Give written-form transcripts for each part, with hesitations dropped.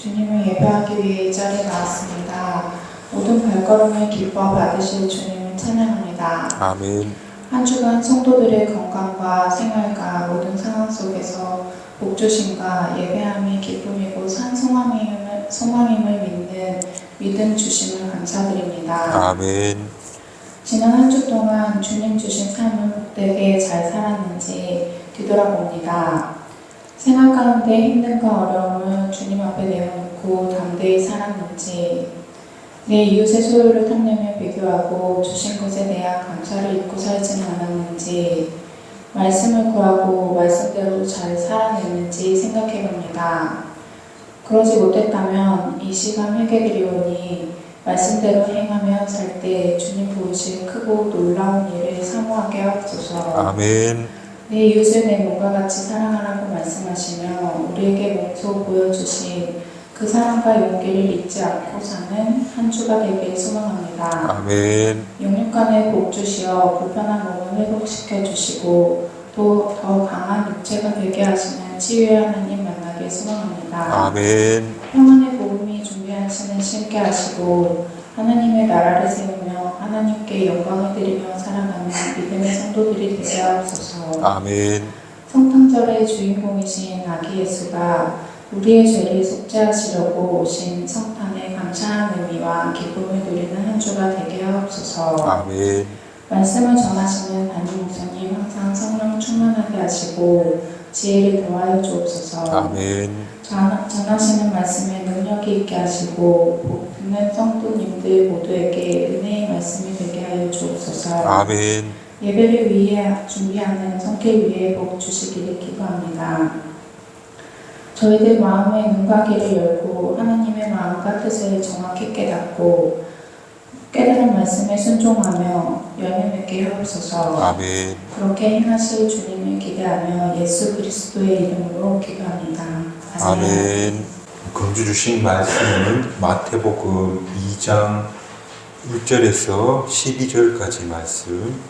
주님을 예배하기 위해 이 자리에 나왔습니다. 모든 발걸음을 기뻐 받으실 주님을 찬양합니다. 아멘. 한 주간 성도들의 건강과 생활과 모든 상황 속에서 복주심과 예배함이 기쁨이고 산 소망임을 믿는 믿음 주심을 감사드립니다. 아멘. 지난 한 주 동안 주님 주신 삶을 복되게 잘 살았는지 뒤돌아봅니다. 생활 가운데 힘듦과 어려움을 주님 앞에 내어놓고 담대히 살았는지, 내 이웃의 소유를 탐내며 비교하고 주신 것에 대한 감사를 잊고 살지는 않았는지, 말씀을 구하고 말씀대로 잘 살아냈는지 생각해봅니다. 그러지 못했다면 이 시간 회개드리오니 말씀대로 행하며 살 때 주님 보시는 크고 놀라운 일을 사모하게 하옵소서. 아멘. 내 이웃을 내 몸과 같이 사랑하라고 말씀하시며 우리에게 몸소 보여주신 그 사랑과 용기를 잊지 않고 사는 한 주가 되길 소망합니다. 아멘. 영육간에 복 주시어 불편한 몸을 회복시켜 주시고 또 더 강한 육체가 되게 하시는 치유의 하나님 만나길 소망합니다. 아멘. 평안의 복음이 준비하시는 신께 하시고 하나님의 나라를 세우며 하나님께 영광을 드리며 살아가는 믿음의 성도들이 되게 하옵소서. 아멘. 성탄절의 주인공이신 아기 예수가 우리의 죄를 속죄하시려고 오신 성탄의 감사한 의미와 기쁨을 누리는 한 주가 되게 하옵소서. 아멘. 말씀을 전하시는 담임 목사님 항상 성령 충만하게 하시고 지혜를 더하여 주옵소서. 아멘. 전하시는 말씀에 능력이 있게 하시고 복 듣는 성도님들 모두에게 은혜의 말씀이 되게 하여 주옵소서. 아멘. 예배를 위해 준비하는 성길 위에 복 주시기를 기도합니다. 저희들 마음의 눈과 귀를 열고 하나님의 마음과 뜻을 정확히 깨닫고 깨달은 말씀에 순종하며 열매 맺게 하옵소서. 아멘. 그렇게 행하실 주님을 기대하며 예수 그리스도의 이름으로 기도합니다. 아멘. 금주 주신 말씀은 마태복음 2장 1절에서 12절까지 말씀.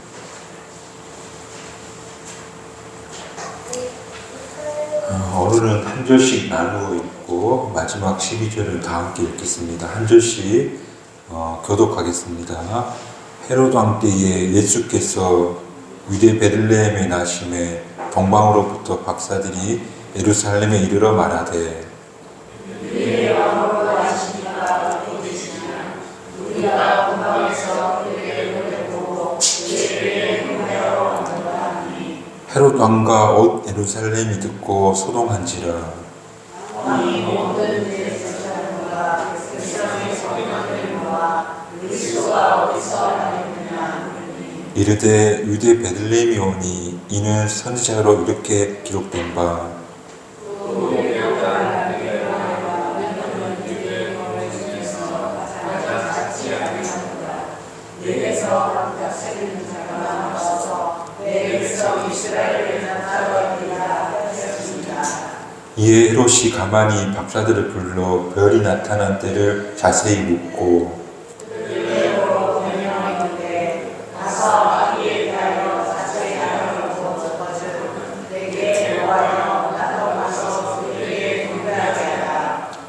오늘은 한 절씩 나누어 읽고 마지막 12절을 다 함께 읽겠습니다. 한 절씩 교독하겠습니다. 헤로드 왕 때에 예수께서 유대 베들레헴에 나심에 동방으로부터 박사들이 예루살렘에 이르러 말하되 헤롯 왕과 온 예루살렘이 듣고 소동한지라. 이르되 유대 베들레헴이 오니 이는 선지자로 이렇게 기록된 바 이에 헤롯이 가만히 박사들을 불러 별이 나타난 때를 자세히 묻고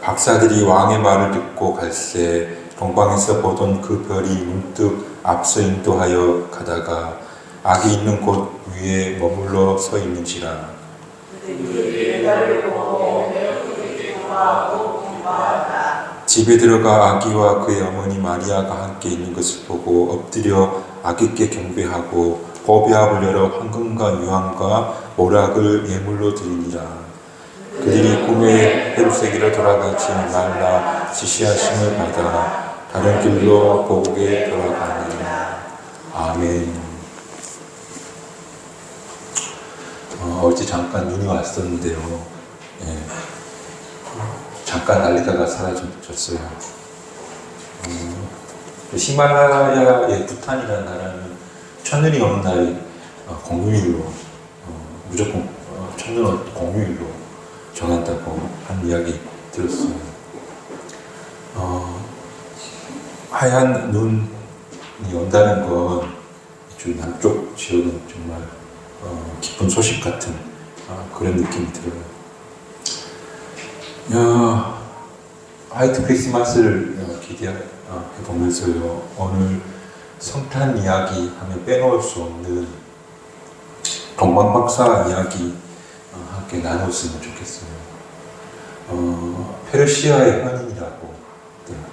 박사들이 왕의 말을 듣고 갈새 동방에서 보던 그 별이 문득 앞서 인도하여 가다가 악이 있는 곳 위에 머물러 서 있는지라. 집에 들어가 아기와 그의 어머니 마리아가 함께 있는 것을 보고 엎드려 아기께 경배하고 보배압을 열어 황금과 유황과 모락을 예물로 드리니라. 그들이 꿈에 헤롯에게로 돌아가지 말라 지시하심을 받아 다른 길로 보게 돌아가니라. 아멘. 어제 잠깐 눈이 왔었는데요. 예. 잠깐 날리다가 사라졌어요. 히말라야의 부탄이라는 나라는 첫눈이 오는 날이 공휴일로 무조건 첫눈 공휴일로 정한다고 한 이야기 들었어요. 하얀 눈이 온다는 건 주 남쪽 지역은 정말 기쁜 소식 같은 그런 느낌이 들어요. 화이트 크리스마스를 기대해보면서요, 오늘 성탄 이야기 하면 빼놓을 수 없는 동방박사 이야기 함께 나눴으면 좋겠어요. 페르시아의 헌인이라고 해요.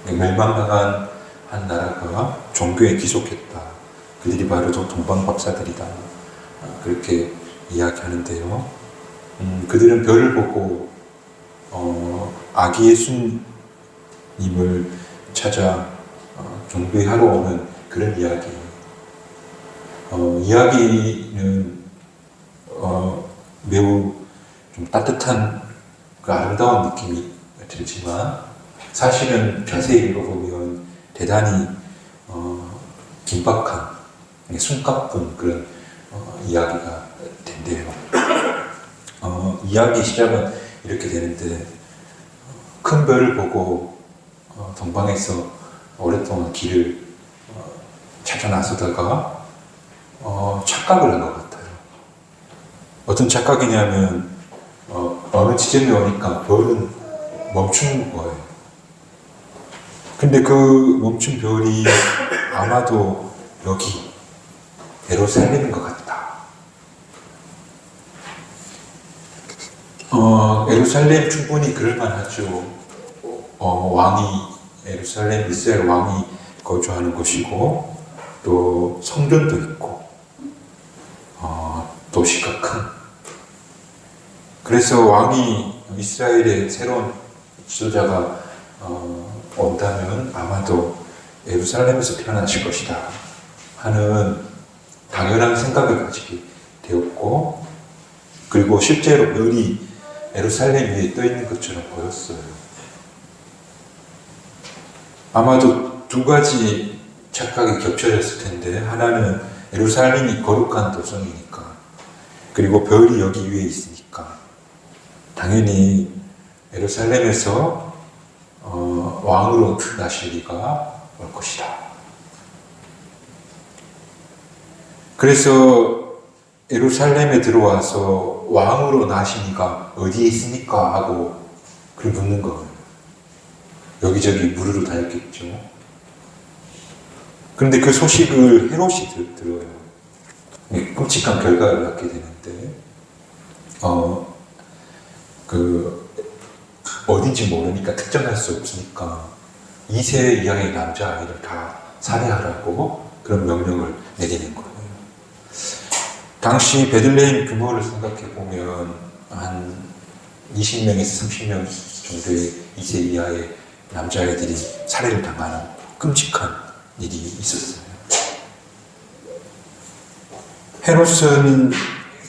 멸망당한 한 나라가 종교에 귀속했다. 그들이 바로 저 동방박사들이다. 그렇게 이야기하는데요. 그들은 별을 보고 아기 예수님을 찾아 경배하러 오는 그런 이야기. 이야기는 매우 좀 따뜻한 그 아름다운 느낌이 들지만 사실은 자세히 읽어보면 대단히 긴박한, 숨가쁜 그런 이야기가 된대요. 이야기 시작은 이렇게 되는데, 큰 별을 보고 동방에서 오랫동안 길을 찾아 나서다가 착각을 한 것 같아요. 어떤 착각이냐면 어느 지점에 오니까 별은 멈춘 거예요. 근데 그 멈춘 별이 아마도 여기 예루살렘인 것 같다. 예루살렘 충분히 그럴만하죠. 예루살렘 이스라엘 왕이 거주하는 곳이고, 또 성전도 있고, 도시가 큰. 그래서 왕이 이스라엘의 새로운 지도자가 온다면 아마도 예루살렘에서 태어나실 것이다 하는 당연한 생각을 가지게 되었고, 그리고 실제로 별이 예루살렘 위에 떠 있는 것처럼 보였어요. 아마도 두 가지 착각이 겹쳐졌을 텐데, 하나는 예루살렘이 거룩한 도성이니까, 그리고 별이 여기 위에 있으니까 당연히 예루살렘에서 왕으로 나실 리가 올 것이다. 그래서 예루살렘에 들어와서 왕으로 나시니가 어디에 있습니까? 하고 그걸 묻는 거예요. 여기저기 물으러 다녔겠죠. 그런데 그 소식을 헤롯이 들어요. 끔찍한 결과를 낳게 되는데, 어딘지 모르니까 특정할 수 없으니까 2세 이하의 남자아이를 다 살해하라고 그런 명령을 내리는 거예요. 당시 베들레헴 규모를 생각해 보면 한 20명에서 30명 정도의 2세 이하의 남자아이들이 살해를 당하는 끔찍한 일이 있었어요. 헤롯은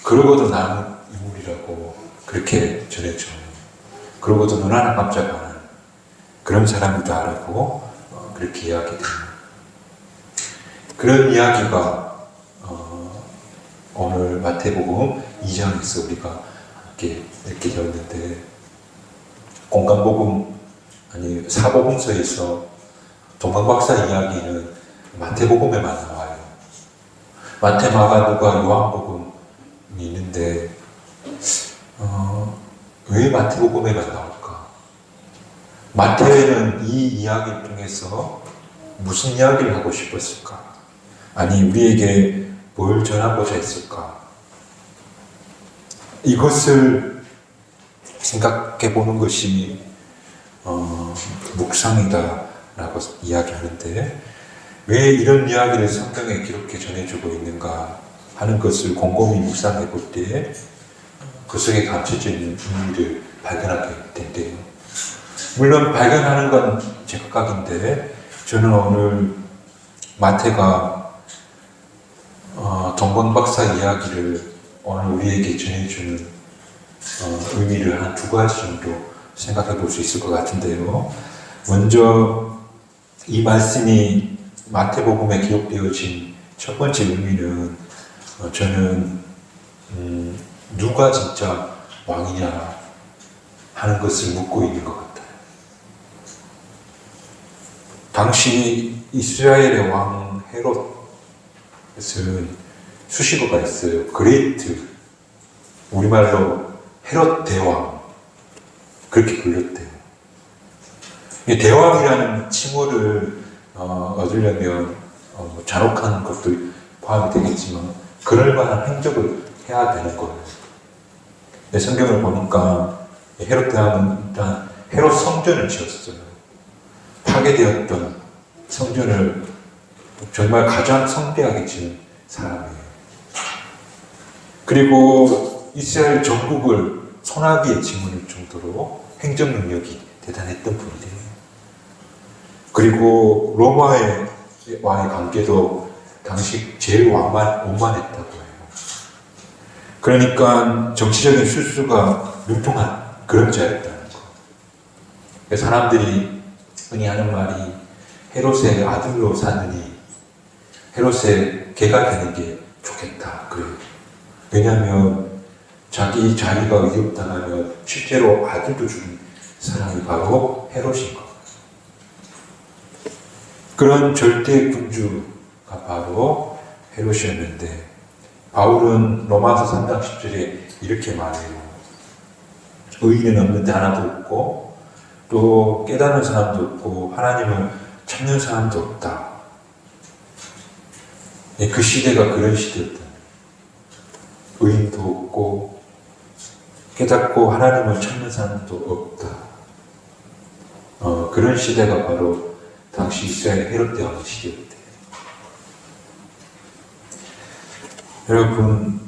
그러고도 남은 인물이라고 그렇게 전해져요. 그러고도 눈 하나 깜짝 안 하는 그런 사람이다라고 그렇게 이야기돼요. 그런 이야기가 오늘 마태복음 2장에서 우리가 함께 읽게 되었는데, 공간복음 아니 사복음서에서 동방박사 이야기는 마태복음에만 나와요. 마태, 마가, 누가, 요한복음이 있는데 왜 마태복음에만 나올까? 마태는 이 이야기를 통해서 무슨 이야기를 하고 싶었을까? 아니, 우리에게 뭘 전하고자 했을까? 이것을 생각해 보는 것이 묵상이다라고 이야기하는데, 왜 이런 이야기를 성경에 기록해 전해주고 있는가 하는 것을 곰곰이 묵상해 볼 때 그 속에 감춰져 있는 의미를 발견하게 된대요. 물론 발견하는 건 제 각각인데, 저는 오늘 마태가 동방박사 이야기를 오늘 우리에게 전해주는 의미를 한 두 가지 정도 생각해 볼 수 있을 것 같은데요. 먼저 이 말씀이 마태복음에 기록되어진 첫 번째 의미는 저는 누가 진짜 왕이냐 하는 것을 묻고 있는 것 같아요. 당시 이스라엘의 왕 헤롯은 수식어가 있어요. 그레이트, 우리말로 헤롯 대왕, 그렇게 불렸대요. 이 대왕이라는 칭호를 얻으려면 잔혹한 것도 포함이 되겠지만 그럴 만한 행적을 해야 되는 거예요. 성경을 보니까 헤롯 대왕은 일단 헤롯 성전을 지었어요. 파괴되었던 성전을 정말 가장 성대하게 지은 사람이에요. 그리고 이스라엘 전국을 소나기에 짓무를 정도로 행정 능력이 대단했던 분이에요. 그리고 로마의 왕의 관계도 당시 제일 원만했다고 해요. 그러니까 정치적인 술수가 융통한 그런 자였다는 거. 사람들이 흔히 하는 말이 헤롯의 아들로 사느니 헤롯의 개가 되는 게 좋겠다 그래요. 왜냐하면 자기 자리가 위협당하면 실제로 아들도 죽인 사람이 바로 헤롯인 거예요. 그런 절대 군주가 바로 헤롯이었는데 바울은 로마서 3장 10절에 이렇게 말해요. 의인은 없는데 하나도 없고 또 깨닫는 사람도 없고 하나님을 찾는 사람도 없다. 그 시대가 그런 시대였다. 의인도 없고 깨닫고 하나님을 찾는 사람도 없다. 그런 시대가 바로 당시 이스라엘 헤롯 대왕의 시대였대요. 여러분,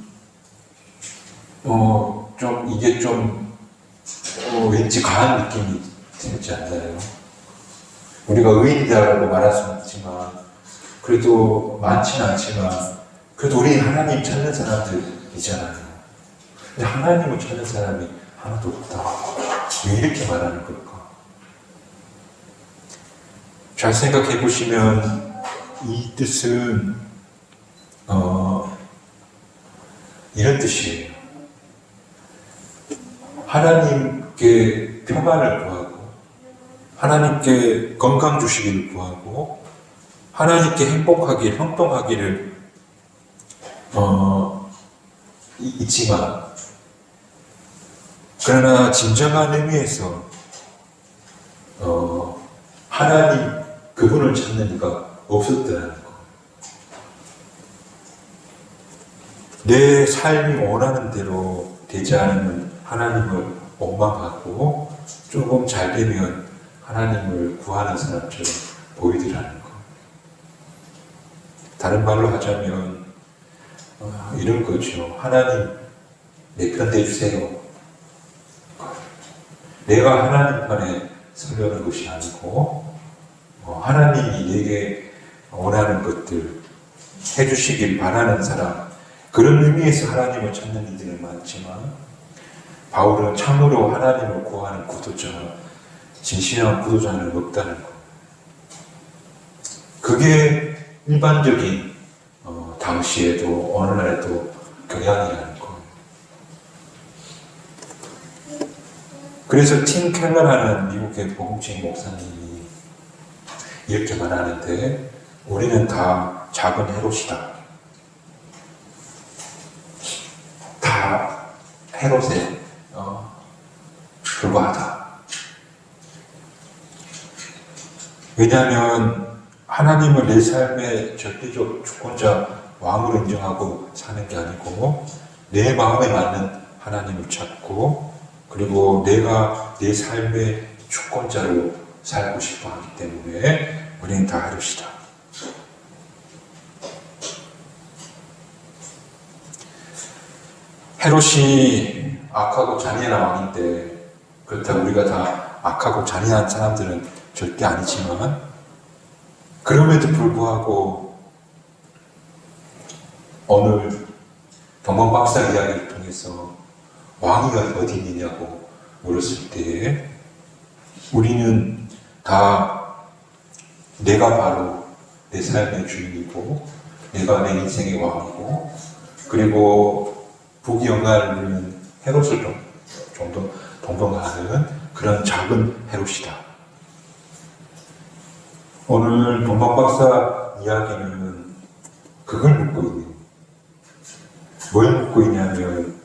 이게 왠지 과한 느낌이 들지 않나요? 우리가 의인이다라고 말할 수는 없지만, 그래도 많지는 않지만, 그래도 우리 하나님 찾는 사람들이잖아요. 근데 하나님을 찾는 사람이 하나도 없다. 왜 이렇게 말하는 걸까? 잘 생각해 보시면, 이 뜻은, 이런 뜻이에요. 하나님께 평안을 구하고, 하나님께 건강 주시기를 구하고, 하나님께 행복하길, 형통하기를, 있지만, 그러나 진정한 의미에서, 하나님, 그분을 찾는 이가 없었다는 거. 내 삶이 원하는 대로 되지 않으면 하나님을 원망하고 조금 잘 되면 하나님을 구하는 사람처럼 보이더라는 거. 다른 말로 하자면 이런 거죠. 하나님 내 편 대주세요. 내가 하나님 편에 서려는 것이 아니고 하나님이 내게 원하는 것들 해주시길 바라는 사람, 그런 의미에서 하나님을 찾는 이들은 많지만 바울은 참으로 하나님을 구하는 구도자, 진실한 구도자는 없다는 것. 그게 일반적인 당시에도 오늘날에도 경향이라는 것. 그래서 팀 켈러라는 미국의 복음주의 목사님이 이렇게 말하는데 우리는 다 작은 헤롯이다. 다 헤롯에 불과하다. 왜냐하면 하나님을 내 삶의 절대적 주권자 왕으로 인정하고 사는 게 아니고 내 마음에 맞는 하나님을 찾고 그리고 내가 내 삶의 주권자로 살고 싶어 하기 때문에 우리는 다 헤롯이다. 헤롯이 악하고 잔인한 왕인데 그렇다고 우리가 다 악하고 잔인한 사람들은 절대 아니지만 그럼에도 불구하고 오늘 동방박사 이야기를 통해서 왕이 어디 있느냐고 물었을 때 우리는 다 내가 바로 내 삶의 주인이고 내가 내 인생의 왕이고 그리고 부귀영화를 누리는 헤롯을 정도 동경하는 그런 작은 헤롯이다. 오늘 동방박사 이야기는 그걸 묻고 있는 뭘 묻고 있냐면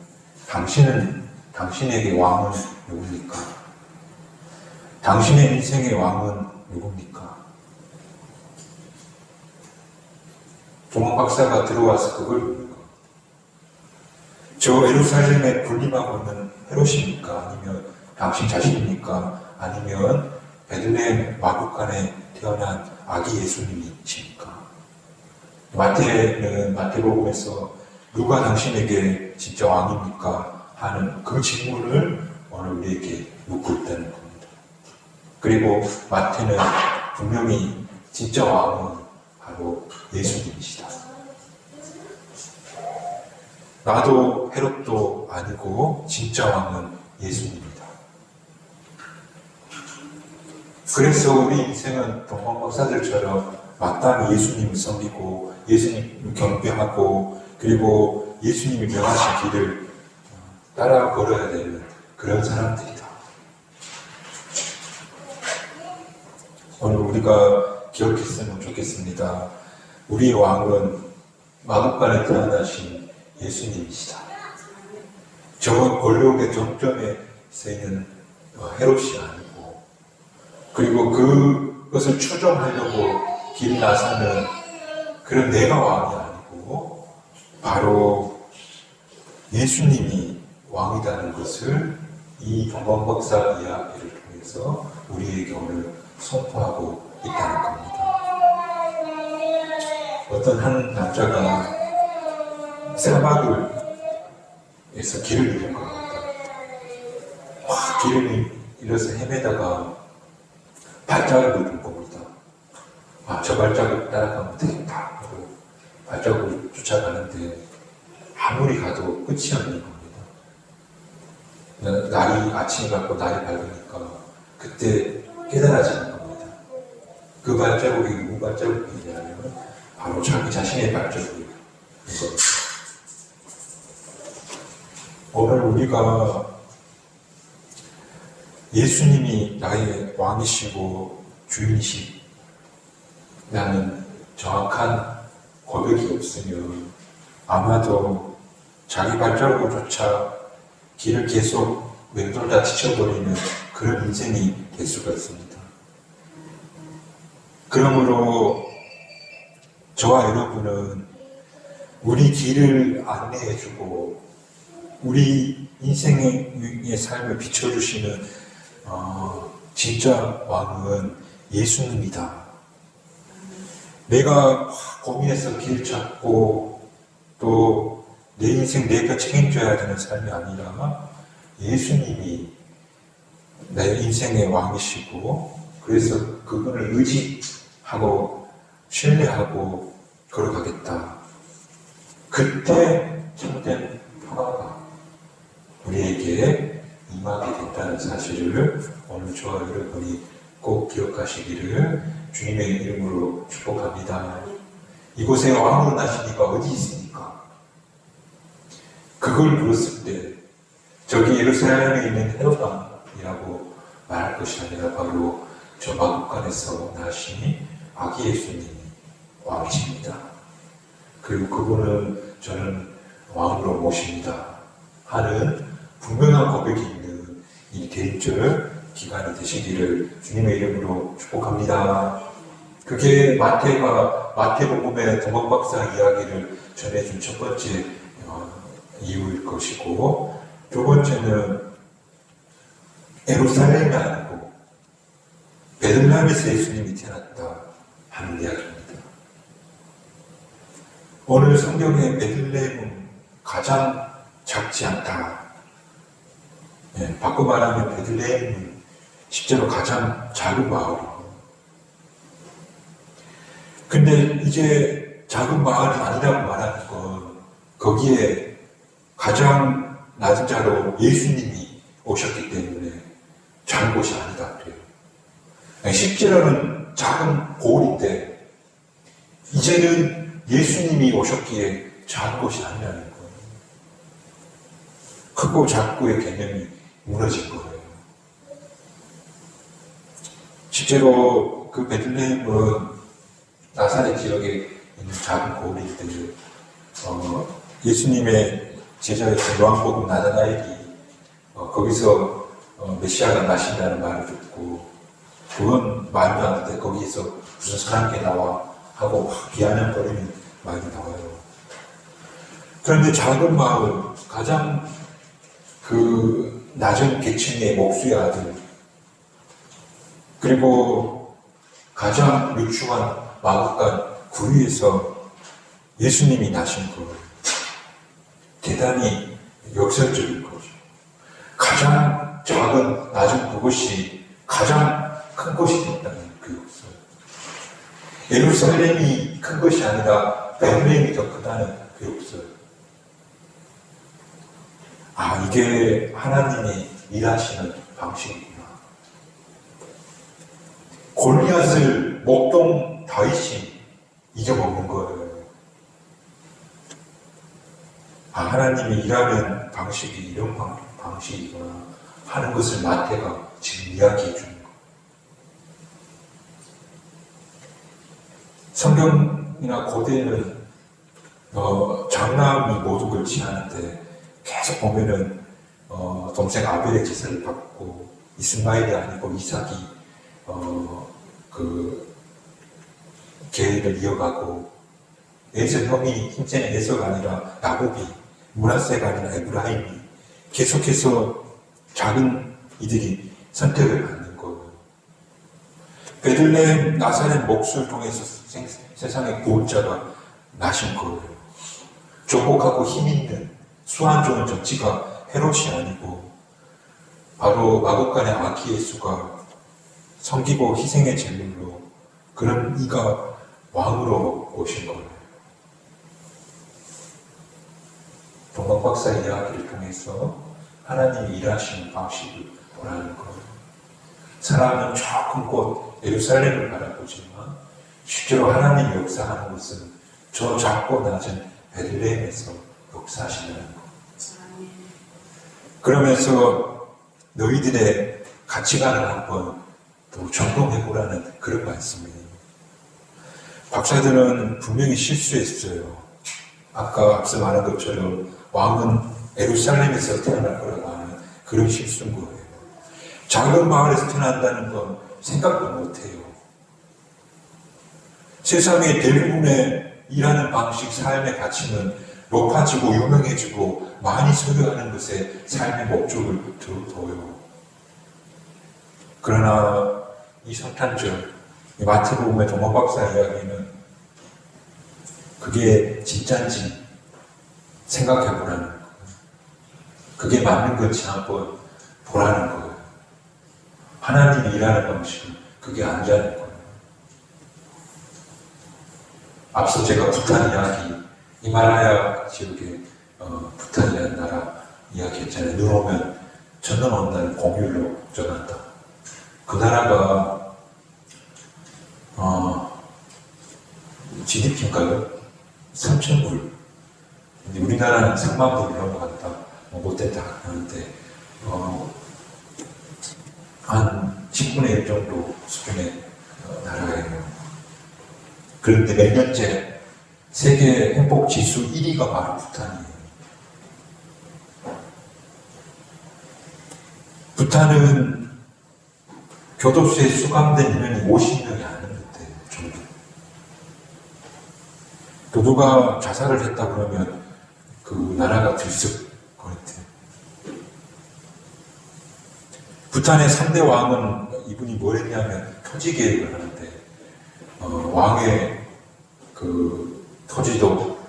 당신에게 왕은 누굽니까? 당신의 인생의 왕은 누굽니까? 조문 박사가 들어와서 그걸 묻는 거. 저 예루살렘에 군림하고 있는 헤롯입니까? 아니면 당신 자신입니까? 아니면 베들레헴 마구간에 태어난 아기 예수님이십니까? 마태는 마태복음에서 누가 당신에게 진짜 왕입니까? 하는 그 질문을 오늘 우리에게 묻고 있다는 겁니다. 그리고 마태는 분명히 진짜 왕은 바로 예수님이시다. 나도 헤롯도 아니고 진짜 왕은 예수님이다. 그래서 우리 인생은 동방 박사들처럼 마땅히 예수님을 섬기고 예수님을 경배하고 그리고 예수님이 명하신 길을 따라 걸어야 되는 그런 사람들이다. 오늘 우리가 기억했으면 좋겠습니다. 우리의 왕은 마구간에 태어나신 예수님이시다. 저 권력의 정점에 서 있는 헤롯이 아니고 그리고 그것을 추종하려고 길 나서는 그런 내가 왕이 아니고 바로 예수님이 왕이라는 것을 이 동방박사 이야기를 통해서 우리에게 오늘 선포하고 있다는 겁니다. 어떤 한 남자가 사막에서 길을 잃은 겁니다. 길을 잃어서 헤매다가 발자국을 본 겁니다. 저 발자국 따라가면 되겠다 하고 발자국을 쫓아가는데 아무리 가도 끝이 없는 겁니다. 날이 아침이 같고 날이 밝으니까 그때 깨달아지는 겁니다. 그 발자국이 누구 발자국이냐면 바로 자기 자신의 발자국이에요. 오늘 우리가 예수님이 나의 왕이시고 주인이시라는 정확한 고백이 없으면 아마도 자기 발자국을 쫓아 길을 계속 맴돌다 지쳐버리는 그런 인생이 될 수가 있습니다. 그러므로 저와 여러분은 우리 길을 안내해주고 우리 인생의 삶을 비춰주시는 진짜 왕은 예수님이다. 내가 고민해서 길 찾고 또 내 인생 내가 책임져야 되는 삶이 아니라 예수님이 내 인생의 왕이시고 그래서 그분을 의지하고 신뢰하고 걸어가겠다. 그때 참된 평화가 우리에게 임하게 된다는 사실을 오늘 저와 여러분이 꼭 기억하시기를 주님의 이름으로 축복합니다. 이곳에 왕으로 나신 이가 어디 있습니까? 그걸 물었을 때 저기 예루살렘에 있는 헤롯 왕이라고 말할 것이 아니라 바로 저 마구간에서 나신 아기 예수님이 왕이십니다. 그리고 그분은 저는 왕으로 모십니다 하는 분명한 고백이 있는 이 대인절 기간이 되시기를 주님의 이름으로 축복합니다. 그게 마태복음의 동방박사 이야기를 전해준 첫 번째 이유일 것이고 두 번째는 예루살렘이 아니고 베들레헴에서 예수님이 태어났다 하는 이야기입니다. 오늘 성경의 베들레헴은 가장 작지 않다. 바꿔 말하면 베들레헴은 실제로 가장 작은 마을이고 근데 이제 작은 마을이 아니라고 말하는 건 거기에 가장 낮은 자로 예수님이 오셨기 때문에 작은 곳이 아니다 그래요. 실제로는 작은 고을인데 이제는 예수님이 오셨기에 작은 곳이 아니라는 거예요. 크고 작고의 개념이 무너진 거예요. 실제로 그 베들레헴은 나사렛 지역에 있는 작은 고을인데 예수님의 제자였던 요한복음 나다나엘이 거기서 메시아가 나신다는 말을 듣고 그건 말도 안 돼. 거기에서 무슨 선한 게 나와 하고 막 비아냥거리는 말이 나와요. 그런데 작은 마을, 가장 그 낮은 계층의 목수의 아들, 그리고 가장 유추한 마구간 구리에서 예수님이 나신 것, 대단히 역설적인 거죠. 가장 작은 낮은 그것이 가장 큰 것이 됐다는 그 역설. 예루살렘이 큰 것이 아니라 베들레헴이 더 크다는 그 역설. 아, 이게 하나님이 일하시는 방식이구나. 골리앗을 목동 다윗이 이겨먹는 거예요. 아, 하나님이 일하는 방식이 이런 방식이구나 하는 것을 마태가 지금 이야기해 주는 거예요. 성경이나 고대는 장남이 모독을 취하는데 계속 보면은 동생 아벨의 제사를 받고 이스마엘이 아니고 이삭이 그 계획을 이어가고 에서 형이 힘세는 에서가 아니라 야곱이 므낫세가 아니라 에브라임이 계속해서 작은 이들이 선택을 받는 거예요. 베들레헴 나사렛 목수를 통해서 세상의 구원자가 나신 거예요. 조복하고 힘있는 수완 좋은 정치가 헤롯이 아니고 바로 마곡간의 아기예수가 섬기고 희생의 제물로 그런 이가 왕으로 오신 거예요. 동방 박사 이야기를 통해서 하나님이 일하시는 방식을 보라는 거예요. 사람은 저 큰 곳 예루살렘을 바라보지만 실제로 하나님이 역사하는 것은 저 작고 낮은 베들레헴에서 역사하신다는 거예요. 그러면서 너희들의 가치관을 한번 또 점검해보라는 그런 말씀이에요. 박사들은 분명히 실수했어요. 아까 앞서 말한 것처럼 왕은 예루살렘에서 태어날 거라고 하는 그런 실수인 거예요. 작은 마을에서 태어난다는 건 생각도 못해요. 세상의 대부분의 일하는 방식, 삶의 가치는 높아지고 유명해지고 많이 소유하는 것에 삶의 목적을 둬요. 그러나 이 성탄절, 이 마태복음의 동방 박사 이야기는 그게 진짜인지 생각해보라는 거예요. 그게 맞는 건지 한번 보라는 거예요. 하나님이 일하는 방식은 그게 아니라는 거예요. 앞서 제가 부탄 이야기, 히말라야 지역의 부탄이라는 나라 이야기했잖아요. 눈 오면 전원 어느 날 공휴일로 전한다. 그 나라가 GDP인가요? 3,000불. 근데 우리나라는 3만 불 넘어간다. 못됐다 하는데 한 10분의 1 정도 수준의 나라예요. 그런데 몇 년째 세계 행복 지수 1위가 바로 부탄이에요. 부탄은 교도소에 수감된 인원이 50명이 안 됐대요. 정도. 교도가 자살을 했다 그러면 그 나라가 들썩 거렸대요. 부탄의 3대 왕은 이분이 뭘 했냐면 토지 계획을 하는데 왕의 그 토지도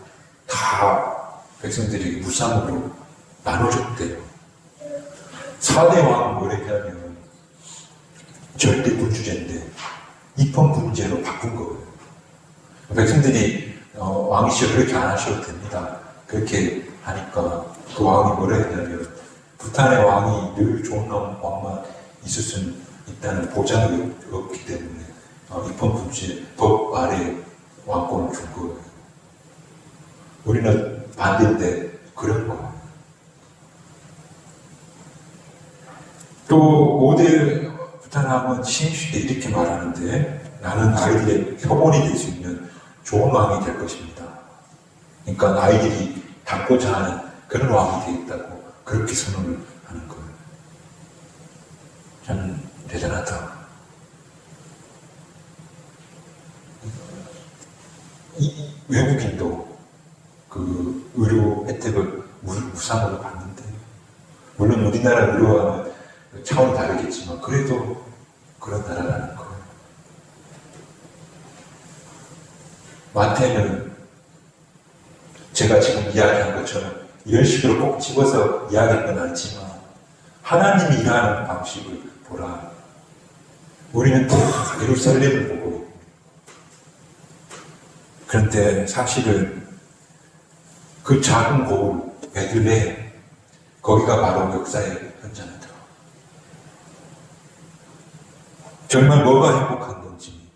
다 백성들이 무상으로 나눠줬대요. 4대 왕은 뭘 했냐면 절대 군주제인데 입헌군제로 바꾼 거예요. 백성들이 왕이 시절 그렇게 안 하셔도 됩니다. 그렇게 하니까 그 왕이 뭐라 했냐면 부탄의 왕이 늘 좋은 왕만 있을 수 있다는 보장이 없기 때문에 입헌군제 법 아래 왕권을 준 거예요. 우리는 반대인데 그런 거예요. 또 5대 부탄왕은 시행시 때 이렇게 말하는데 나는 아이들의 표본이 될 수 있는 좋은 왕이 될 것입니다. 그러니까 아이들이 닮고자 하는 그런 왕이 되겠다고 그렇게 선언을 하는 거예요. 참 대단하다. 외국인도 그 의료 혜택을 무상으로 받는데, 물론 우리나라 의료와는 차원이 다르겠지만 그래도 그런 나라라는 거예요. 마태는 제가 지금 이야기한 것처럼 이런 식으로 꼭 집어서 이야기한 건 아니지만 하나님이 일하는 방식을 보라. 우리는 또 예루살렘을 보고 있고, 그런데 사실은 그 작은 고을 베들레헴, 거기가 바로 역사의 현장이다. 정말 뭐가 행복한 건지,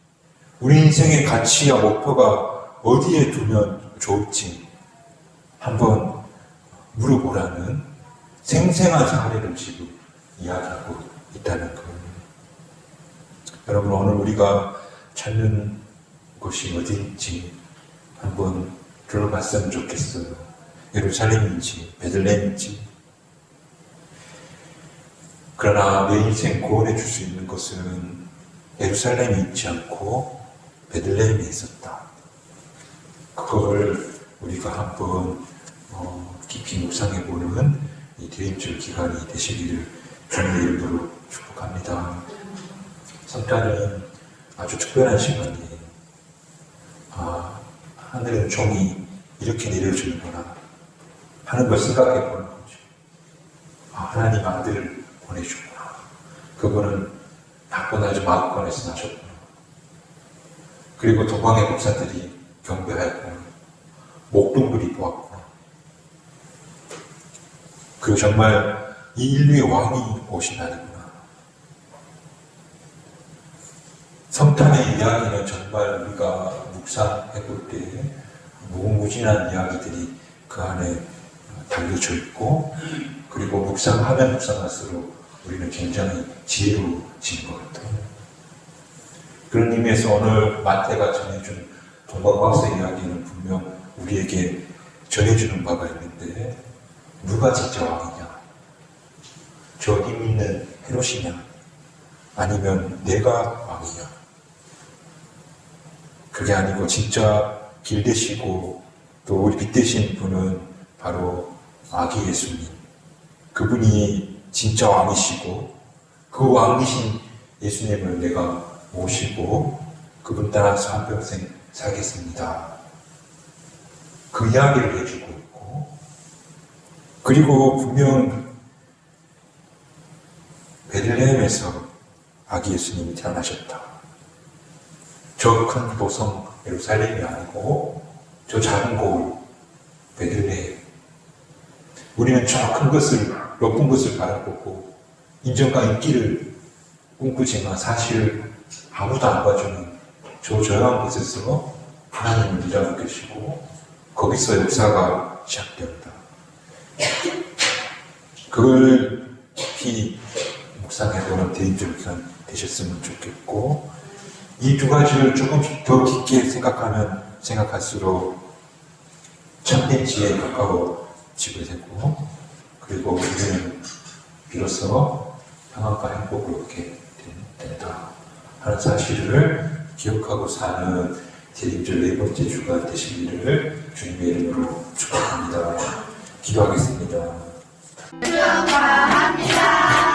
우리 인생의 가치와 목표가 어디에 두면 좋을지 한번 물어보라는 생생한 사례를 지금 이야기하고 있다는 거예요. 여러분, 오늘 우리가 찾는 곳이 어디인지 한번 들어봤으면 좋겠어요. 예루살렘인지 베들레헴인지. 그러나 내 인생 구원해 줄 수 있는 것은 예루살렘에 있지 않고 베들레헴에 있었다. 그걸 우리가 한번 깊이 묵상해보는 이 대임절 기간이 되시기를 주님의 이름으로 축복합니다. 성탄은 아주 특별한 시간이에요. 하늘의 종이 이렇게 내려주는구나 하는 걸 생각해보는 거죠. 하나님 아들을 보내주구나. 그분은 낳고 나서 마음권에서 나셨구나. 그리고 동방의 목사들이 경배하였구나. 목동들이 보았구나. 그 정말 이 인류의 왕이 오신 날이구나. 성탄의 이야기는 정말 우리가 묵상해볼 때 무궁무진한 이야기들이 그 안에 담겨져 있고, 그리고 묵상하면 묵상할수록 우리는 굉장히 지혜로워지는 것 같아요. 그런 의미에서 오늘 마태가 전해준 동방박사 이야기는 분명 우리에게 전해주는 바가 있는데, 누가 진짜 왕이냐? 저 힘 있는 헤롯이냐? 아니면 내가 왕이냐? 그게 아니고 진짜 길 되시고 또 우리 빛 되신 분은 바로 아기 예수님. 그분이 진짜 왕이시고 그 왕이신 예수님을 내가 모시고 그분 따라서 한평생 살겠습니다. 그 이야기를 해주고 있고, 그리고 분명 베들레헴에서 아기 예수님이 태어나셨다. 저 큰 도성 예루살렘이 아니고 저 작은 고을 베들레헴. 우리는 저 큰 것을, 높은 것을 바라보고 인정과 인기를 꿈꾸지만 사실 아무도 안 봐주는 저 조용한 곳에서 하나님을 일하고 계시고 거기서 역사가 시작된다. 그걸 깊이 묵상해보는 대인절 기간 되셨으면 좋겠고, 이 두 가지를 조금씩 더 깊게 생각하면 생각할수록 참된 지혜에 가까워지게 되고, 그리고 우리는 비로소 평안과 행복을 얻게 된다 하는 사실을 기억하고 사는 대림절 네 번째 주가 되시기를 주님의 이름으로 축복합니다. 기도하겠습니다. 축복합니다.